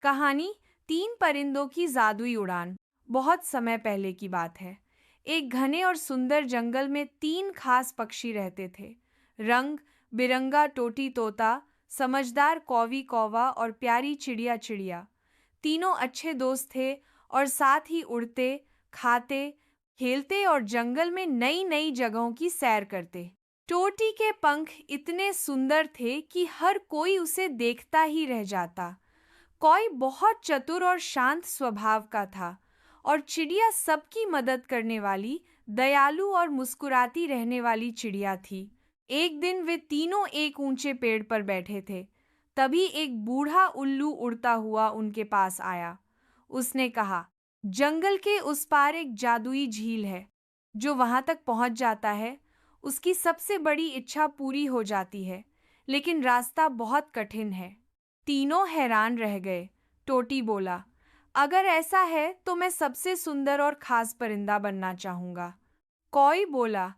कहानी तीन परिंदों की जादुई उड़ान। बहुत समय पहले की बात है। एक घने और सुंदर जंगल में तीन खास पक्षी रहते थे। रंग बिरंगा टोटी तोता, समझदार कौवी कौवा और प्यारी चिड़िया चिड़िया। तीनों अच्छे दोस्त थे और साथ ही उड़ते, खाते, खेलते और जंगल में नई नई जगहों की सैर करते। टोटी के पंख इतने सुंदर थे कि हर कोई उसे देखता ही रह जाता। कौई बहुत चतुर और शांत स्वभाव का था और चिड़िया सबकी मदद करने वाली, दयालु और मुस्कुराती रहने वाली चिड़िया थी। एक दिन वे तीनों एक ऊंचे पेड़ पर बैठे थे। तभी एक बूढ़ा उल्लू उड़ता हुआ उनके पास आया। उसने कहा, जंगल के उस पार एक जादुई झील है। जो वहां तक पहुंच जाता है, उसकी सबसे बड़ी इच्छा पूरी हो जाती है, लेकिन रास्ता बहुत कठिन है। तीनों हैरान रह गए। टोटी बोला, अगर ऐसा है तो मैं सबसे सुंदर और खास परिंदा बनना चाहूंगा। कौई बोला,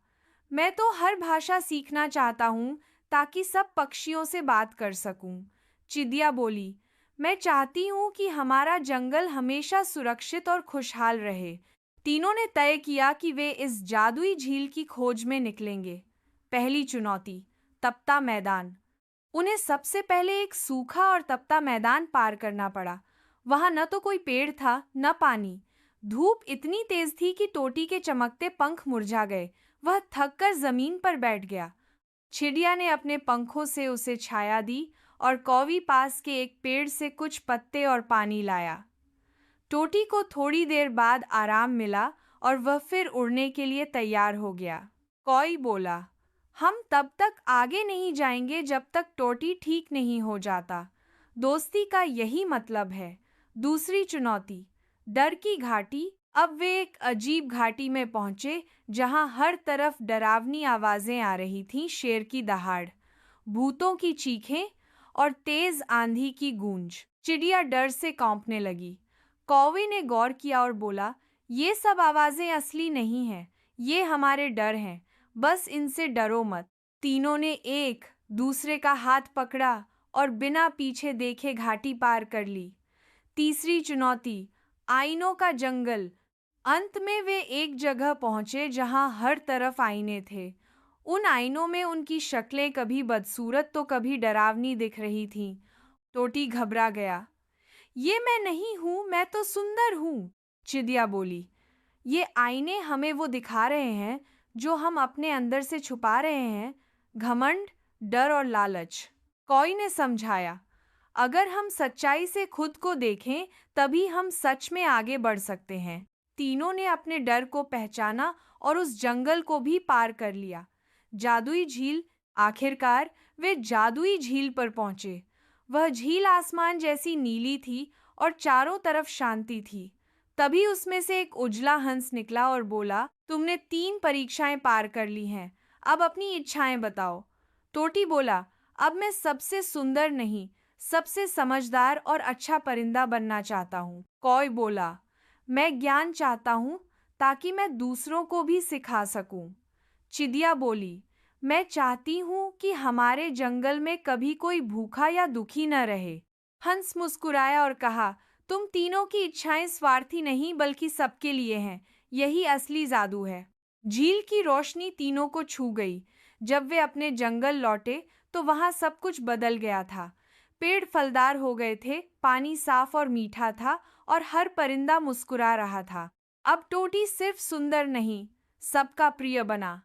मैं तो हर भाषा सीखना चाहता हूँ ताकि सब पक्षियों से बात कर सकूं। चिड़िया बोली, मैं चाहती हूँ कि हमारा जंगल हमेशा सुरक्षित और खुशहाल रहे। तीनों ने तय किया कि वे इस जादुई झील की खोज में निकलेंगे। पहली चुनौती, तपता मैदान। उन्हें सबसे पहले एक सूखा और तपता मैदान पार करना पड़ा। वहां न तो कोई पेड़ था, न पानी। धूप इतनी तेज थी कि टोटी के चमकते पंख मुरझा गए। वह थककर जमीन पर बैठ गया। चिड़िया ने अपने पंखों से उसे छाया दी और कौवी पास के एक पेड़ से कुछ पत्ते और पानी लाया। टोटी को थोड़ी देर बाद आराम मिला और वह फिर उड़ने के लिए तैयार हो गया। कौई बोला, हम तब तक आगे नहीं जाएंगे जब तक टोटी ठीक नहीं हो जाता। दोस्ती का यही मतलब है। दूसरी चुनौती, डर की घाटी। अब वे एक अजीब घाटी में पहुंचे जहां हर तरफ डरावनी आवाजें आ रही थीं, शेर की दहाड़, भूतों की चीखें और तेज आंधी की गूंज। चिड़िया डर से कांपने लगी। कौवे ने गौर किया और बोला, ये सब आवाजें असली नहीं हैं, ये हमारे डर हैं, बस इनसे डरो मत। तीनों ने एक दूसरे का हाथ पकड़ा और बिना पीछे देखे घाटी पार कर ली। तीसरी चुनौती, आईनों का जंगल। अंत में वे एक जगह पहुंचे जहां हर तरफ आईने थे। उन आईनों में उनकी शक्लें कभी बदसूरत तो कभी डरावनी दिख रही थीं। टोटी घबरा गया। ये मैं नहीं हूं, मैं तो सुंदर हूं, चिड़िया बोली। ये आईने हमें वो दिखा रहे हैं जो हम अपने अंदर से छुपा रहे हैं, घमंड, डर और लालच। कौई ने समझाया, अगर हम सच्चाई से खुद को देखें तभी हम सच में आगे बढ़ सकते हैं। तीनों ने अपने डर को पहचाना और उस जंगल को भी पार कर लिया। जादुई झील। आखिरकार वे जादुई झील पर पहुंचे। वह झील आसमान जैसी नीली थी और चारों तरफ शांति थी। तभी उसमें से एक उजला हंस निकला और बोला, तुमने तीन परीक्षाएं पार कर ली हैं, अब अपनी इच्छाएं बताओ। टोटी बोला, अब मैं सबसे सुंदर नहीं, सबसे समझदार और अच्छा परिंदा बनना चाहता हूँ। कौई बोला, मैं ज्ञान चाहता हूँ ताकि मैं दूसरों को भी सिखा सकूं। चिड़िया बोली, मैं चाहती हूँ कि हमारे जंगल में कभी कोई भूखा या दुखी न रहे। हंस मुस्कुराया और कहा, तुम तीनों की इच्छाएं स्वार्थी नहीं बल्कि सबके लिए हैं। यही असली जादू है। झील की रोशनी तीनों को छू गई। जब वे अपने जंगल लौटे तो वहां सब कुछ बदल गया था। पेड़ फलदार हो गए थे, पानी साफ और मीठा था और हर परिंदा मुस्कुरा रहा था। अब टोटी सिर्फ सुंदर नहीं, सबका प्रिय बना।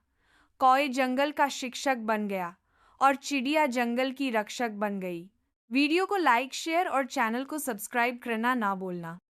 कौए जंगल का शिक्षक बन गया और चिड़िया जंगल की रक्षक बन गई। वीडियो को लाइक, शेयर और चैनल को सब्सक्राइब करना ना भूलना।